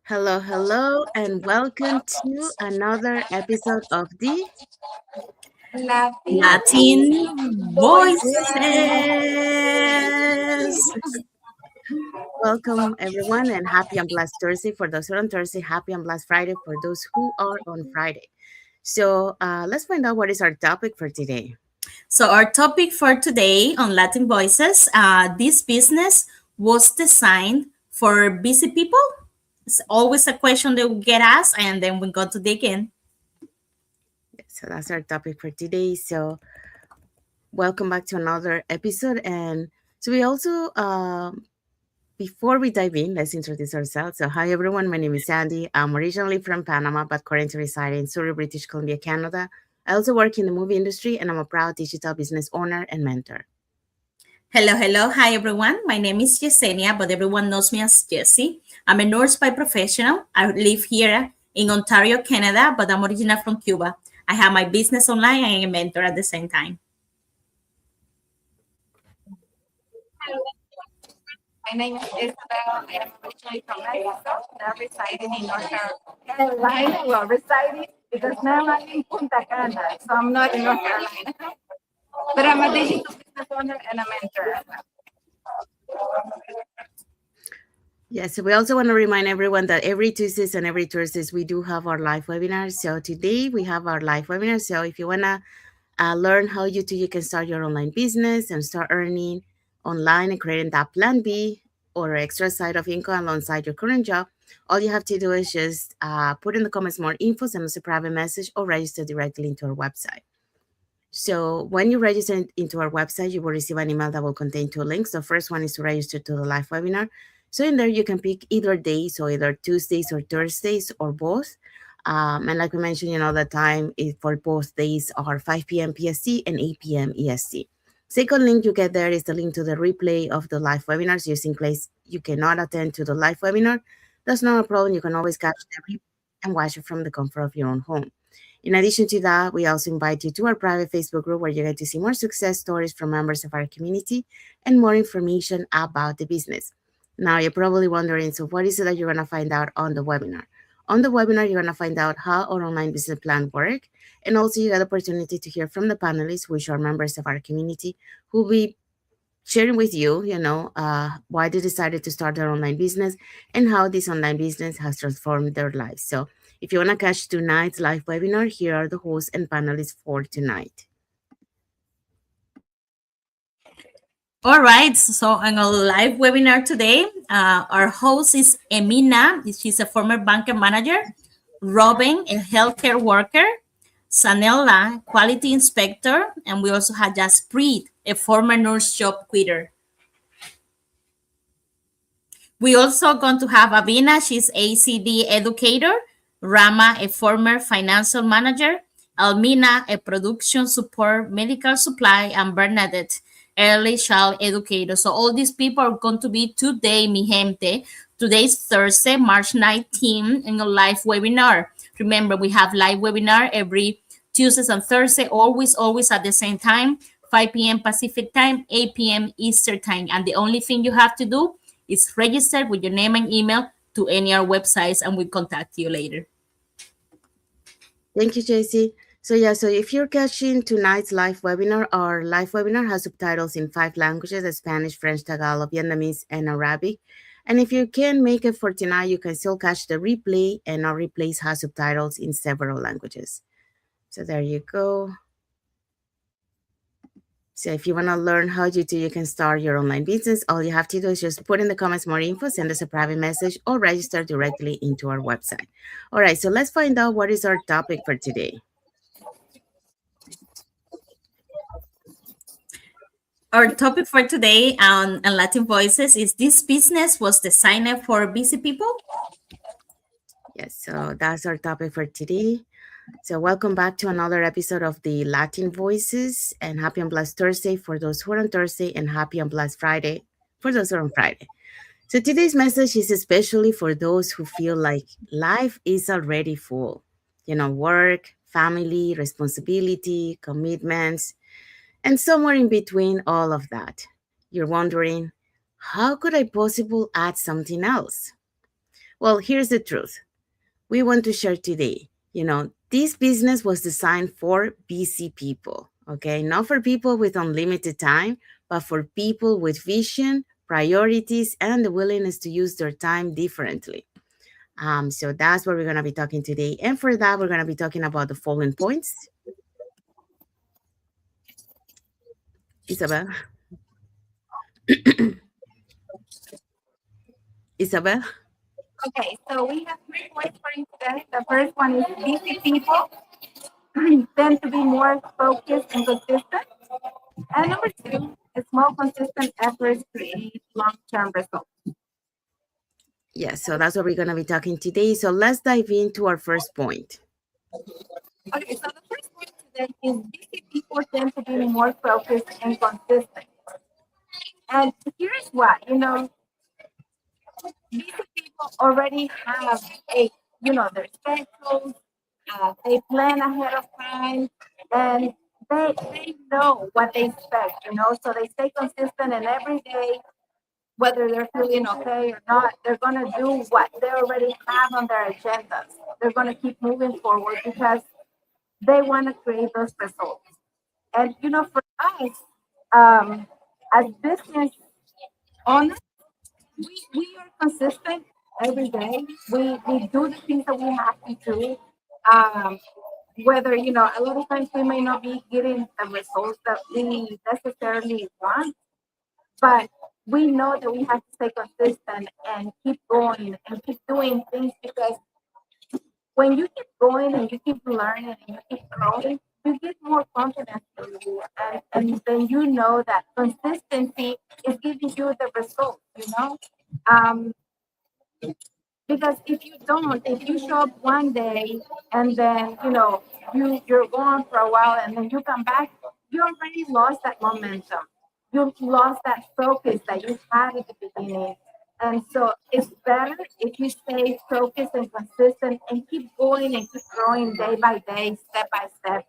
Hello, and welcome to another episode of the Latin Latin voices. voices. Welcome everyone, and happy and blessed Thursday for those who are on Thursday. Happy and blessed Friday for those who are on Friday. So let's find out what is our topic for today. So, our topic for today on Latin voices, this business was designed for busy people. It's always a question that we get asked, and then we go to dig in. So that's our topic for today. So welcome back to another episode, and so we also before we dive in, let's introduce ourselves. So, hi everyone, my name is Sandy. I'm originally from Panama, but currently reside in Surrey, British Columbia, Canada. I also work in the movie industry, and I'm a proud digital business owner and mentor. Hello. Hi, everyone. My name is Yesenia, but everyone knows me as Jessie. I'm a nurse by professional. I live here in Ontario, Canada, but I'm originally from Cuba. I have my business online and a mentor at the same time. My name is Isabel. I am originally from Mexico, now residing in North Carolina. Well, residing because now I'm in Punta Cana, so I'm not in North Carolina. But I'm a digital business owner and a mentor. Yes, so we also want to remind everyone that every Tuesdays and every Thursdays we do have our live webinars. So today we have our live webinar. So if you want to learn how you can start your online business and start earning online and creating that plan B or extra side of income alongside your current job, all you have to do is just put in the comments more info, send us a private message, or register directly into our website. So when you register into our website, you will receive an email that will contain two links. The first one is to register to the live webinar. So in there, you can pick either days, so either Tuesdays or Thursdays or both. And like we mentioned, the time is for both days are 5 p.m. PST and 8 p.m. EST. Second link you get there is the link to the replay of the live webinars, just in case you cannot attend to the live webinar. That's not a problem. You can always catch the replay and watch it from the comfort of your own home. In addition to that, we also invite you to our private Facebook group where you get to see more success stories from members of our community and more information about the business. Now, you're probably wondering, so what is it that you're going to find out on the webinar? On the webinar, you're going to find out how our online business plan work, and also you get the opportunity to hear from the panelists, which are members of our community, who will be sharing with you, why they decided to start their online business and how this online business has transformed their lives. So if you want to catch tonight's live webinar, here are the hosts and panelists for tonight. All right. So on a live webinar today, our host is Emina. She's a former banker manager. Robin, a healthcare worker. Sanella, quality inspector. And we also have Jaspreet, a former nurse job quitter. We also going to have Avina. She's ACD educator. Rama, a former financial manager. Almina, a production support medical supply. And Bernadette, early child educator. So all these people are going to be today, mi gente. Today's Thursday, March 19, in a live webinar. Remember, we have live webinar every Tuesdays and Thursday, always at the same time, 5 p.m. Pacific time, 8 p.m. Eastern time. And the only thing you have to do is register with your name and email to any of our websites, and we'll contact you later. Thank you, JC. So if you're catching tonight's live webinar, our live webinar has subtitles in 5 languages: Spanish, French, Tagalog, Vietnamese, and Arabic. And if you can't make it for tonight, you can still catch the replay, and our replays have subtitles in several languages. So there you go. So if you want to learn how you can start your online business, all you have to do is just put in the comments more info, send us a private message, or register directly into our website. All right, so let's find out what is our topic for today. Our topic for today on Latin Voices is this business was designed for busy people? Yes, so that's our topic for today. So welcome back to another episode of the Latin Voices, and happy and blessed Thursday for those who are on Thursday, and happy and blessed Friday for those who are on Friday. So today's message is especially for those who feel like life is already full. Work, family, responsibility, commitments, and somewhere in between all of that. You're wondering, how could I possibly add something else? Well, here's the truth. We want to share today. This business was designed for busy people, okay? Not for people with unlimited time, but for people with vision, priorities, and the willingness to use their time differently. So that's what we're going to be talking today. And for that, we're going to be talking about the following points. Isabel? Isabel? Okay, so we have 3 points for you today. The first one is busy people tend to be more focused and consistent. And number 2, small consistent efforts create long-term results. Yes, so that's what we're going to be talking today. So let's dive into our first point. Okay, so the first point today is busy people tend to be more focused and consistent. And here's why, busy people already have their schedules, they plan ahead of time, and they know what they expect, so they stay consistent, and every day, whether they're feeling okay or not, they're going to do what they already have on their agendas. They're going to keep moving forward because they want to create those results. And, for us, as business owners, we are consistent every day. We do the things that we have to do. Whether, a lot of times we may not be getting the results that we necessarily want, but we know that we have to stay consistent and keep going and keep doing things, because when you keep going and you keep learning and you keep growing, you get more confidence in you. And then you know that consistency is giving you the results. Um, because if you show up one day and then, you're gone for a while and then you come back, you already lost that momentum. You've lost that focus that you had at the beginning. And so it's better if you stay focused and consistent and keep going and keep growing day by day, step by step.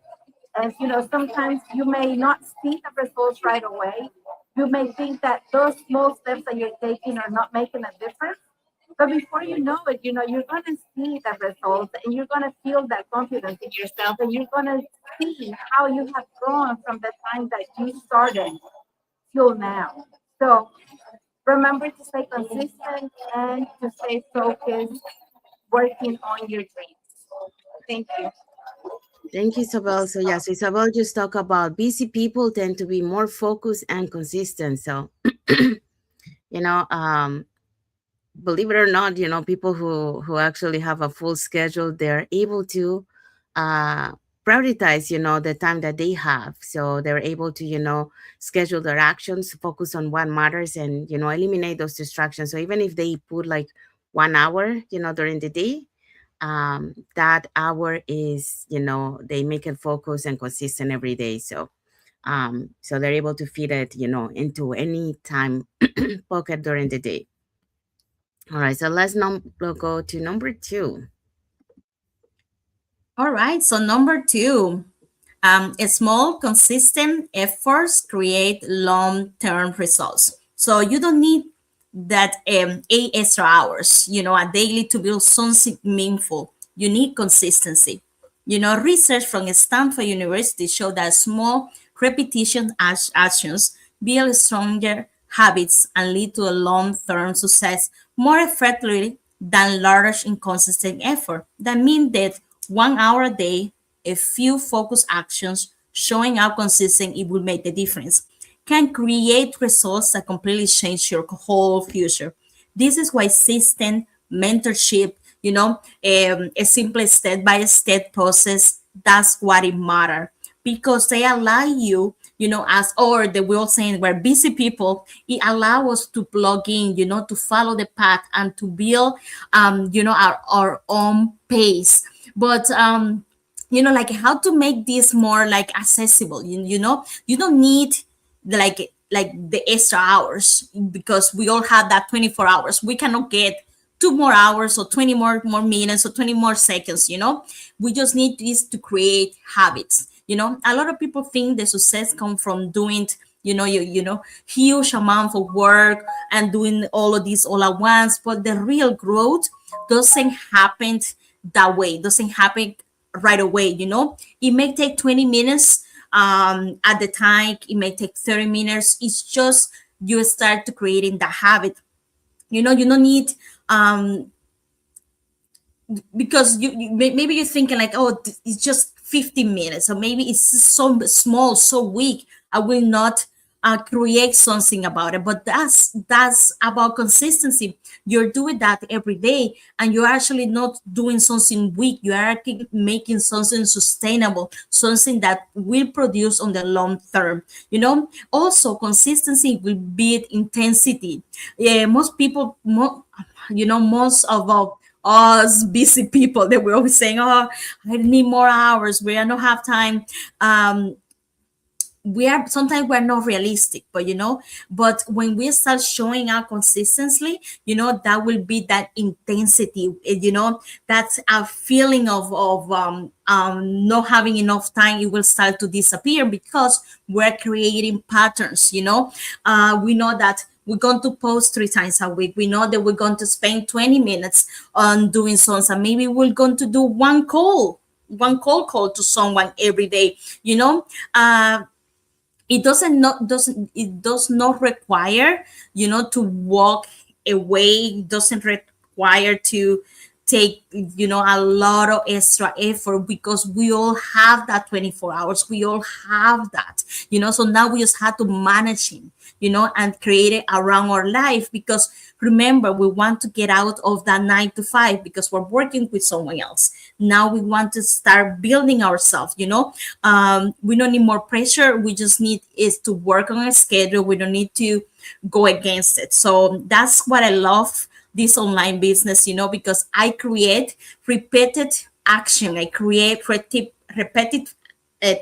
And sometimes you may not see the results right away. You may think that those small steps that you're taking are not making a difference. But before you know it, you're going to see the results, and you're going to feel that confidence in yourself, and you're going to see how you have grown from the time that you started till now. So remember to stay consistent and to stay focused, working on your dreams. Thank you. Thank you, Isabel. So yes, Isabel just talked about busy people tend to be more focused and consistent. So, you know, believe it or not, people who actually have a full schedule, they're able to uh, prioritize, the time that they have. So they're able to, schedule their actions, focus on what matters, and eliminate those distractions. So even if they put like 1 hour, during the day, that hour is, they make it focus and consistent every day. So they're able to fit it, into any time pocket during the day. All right, so let's go to number 2. All right. So number 2, small, consistent efforts create long-term results. So you don't need that 8 extra hours, a daily to build something meaningful. You need consistency. Research from Stanford University showed that small repetition actions build stronger habits and lead to a long-term success more effectively than large inconsistent effort. That means that 1 hour a day, a few focused actions, showing up consistent, it will make the difference. Can create results that completely change your whole future. This is why system mentorship, a simple step-by-step process, that's what it matters, because they allow you, as or the world saying we're busy people, it allows us to plug in, to follow the path and to build, our own pace. But like how to make this more like accessible. You don't need like the extra hours, because we all have that 24 hours. We cannot get 2 more hours or 20 more minutes or 20 more seconds. We just need this to create habits. A lot of people think the success comes from doing huge amount of work and doing all of this all at once, but the real growth doesn't happen that way, doesn't happen right away. It may take 20 minutes at the time, it may take 30 minutes. It's just you start to creating the habit. You don't need because maybe you're thinking like, oh, it's just 15 minutes, or maybe it's so small, so weak, I will not create something about it. But that's about consistency. You're doing that every day, and you're actually not doing something weak. You are actually making something sustainable, something that will produce on the long term. Also, consistency will beat intensity. Yeah, most people, most of us busy people, that we're always saying, oh, I need more hours, we don't have time. We are sometimes we're not realistic, but when we start showing up consistently, that will be that intensity. That's a feeling of not having enough time. It will start to disappear because we're creating patterns. We know that we're going to post 3 times a week. We know that we're going to spend 20 minutes on doing something. Maybe we're going to do one call to someone every day. It does not require to walk away. It doesn't require to take a lot of extra effort, because we all have that 24 hours. We all have that. So now we just have to manage it, and create it around our life. Because remember, we want to get out of that 9 to 5, because we're working with someone else. Now we want to start building ourselves. We don't need more pressure. We just need is to work on a schedule. We don't need to go against it. So that's what I love this online business, because I create repeated action. I create repetitive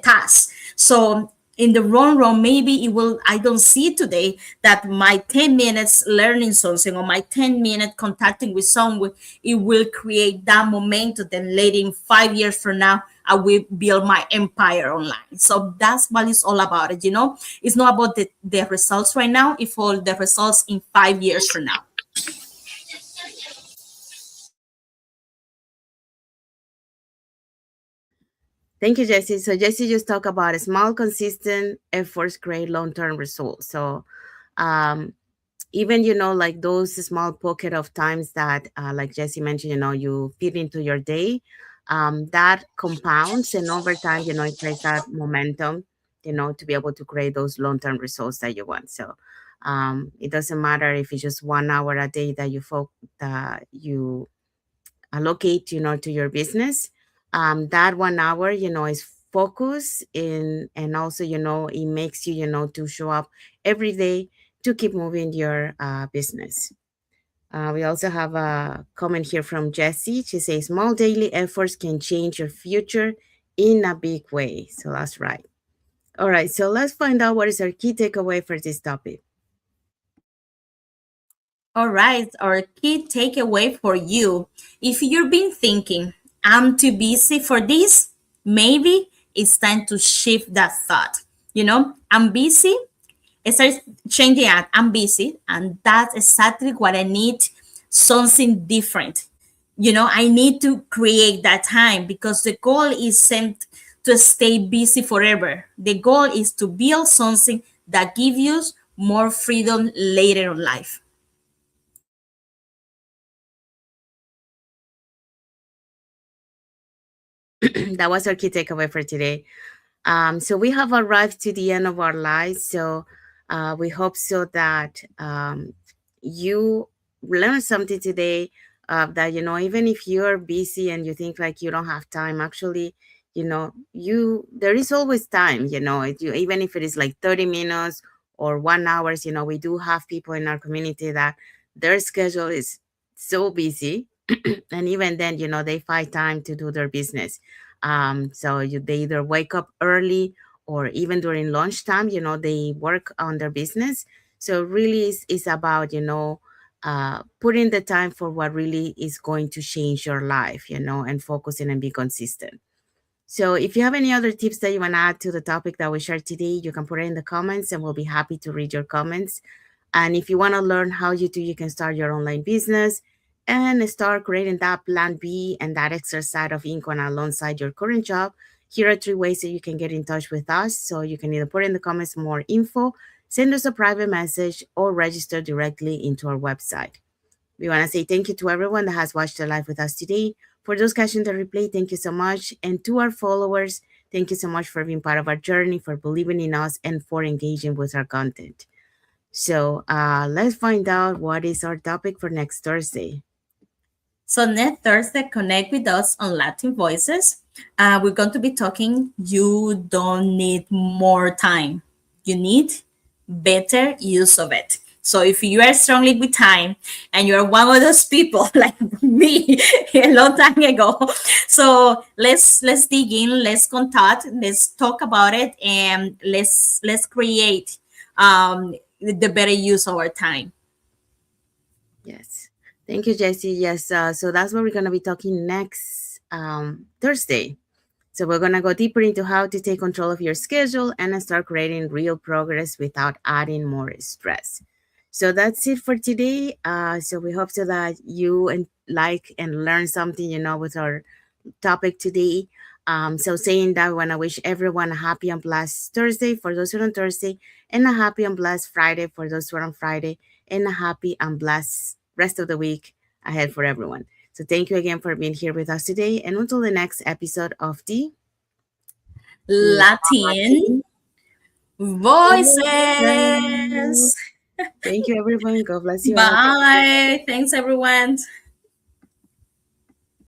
tasks. So in the long run, maybe I don't see today that my 10 minutes learning something, or my 10 minute contacting with someone, it will create that momentum. Then later, in 5 years from now, I will build my empire online. So that's what it's all about. It's not about the results right now. It's all the results in 5 years from now. Thank you, Jessie. So Jessie just talked about small, consistent efforts create long-term results. So um, even, like those small pocket of times that, like Jessie mentioned, you fit into your day, that compounds, and over time, it creates that momentum, to be able to create those long-term results that you want. So it doesn't matter if it's just 1 hour a day that you allocate, to your business. That 1 hour, is focus in, and also, it makes you, to show up every day to keep moving your business. We also have a comment here from Jessie. She says, small daily efforts can change your future in a big way. So that's right. All right. So let's find out what is our key takeaway for this topic. All right, our key takeaway for you. If you've been thinking, I'm too busy for this, maybe it's time to shift that thought. I'm busy. Start changing that. I'm busy, and that's exactly what I need. Something different. I need to create that time, because the goal isn't to stay busy forever. The goal is to build something that gives you more freedom later in life. That was our key takeaway for today. So we have arrived to the end of our lives. So we hope so that you learned something today. That even if you're busy and you think like you don't have time, actually, there is always time. Even if it is like 30 minutes or 1 hour. We do have people in our community that their schedule is so busy, and even then, they find time to do their business. So they either wake up early, or even during lunchtime, they work on their business. So really is about, putting the time for what really is going to change your life, and focusing and be consistent. So if you have any other tips that you want to add to the topic that we shared today, you can put it in the comments, and we'll be happy to read your comments. And if you want to learn how you can start your online business, and start creating that plan B and that extra side of income alongside your current job. Here are 3 ways that you can get in touch with us. So you can either put in the comments more info, send us a private message, or register directly into our website. We want to say thank you to everyone that has watched the live with us today. For those catching the replay, thank you so much. And to our followers, thank you so much for being part of our journey, for believing in us, and for engaging with our content. So let's find out what is our topic for next Thursday. So next Thursday, connect with us on Latin Voices. We're going to be talking, you don't need more time. You need better use of it. So if you are struggling with time and you're one of those people like me a long time ago, so let's dig in, let's contact, let's talk about it, and let's create the better use of our time. Yes. Thank you, Jessie. Yes. So that's what we're going to be talking next Thursday. So we're going to go deeper into how to take control of your schedule and start creating real progress without adding more stress. So that's it for today. So we hope so that you like and learn something, with our topic today. So saying that, we want to wish everyone a happy and blessed Thursday for those who are on Thursday, and a happy and blessed Friday for those who are on Friday, and a happy and blessed rest of the week ahead for everyone. So thank you again for being here with us today, and until the next episode of the Latin Voices. Thank you, everyone. God bless you all. Bye. Thanks, everyone.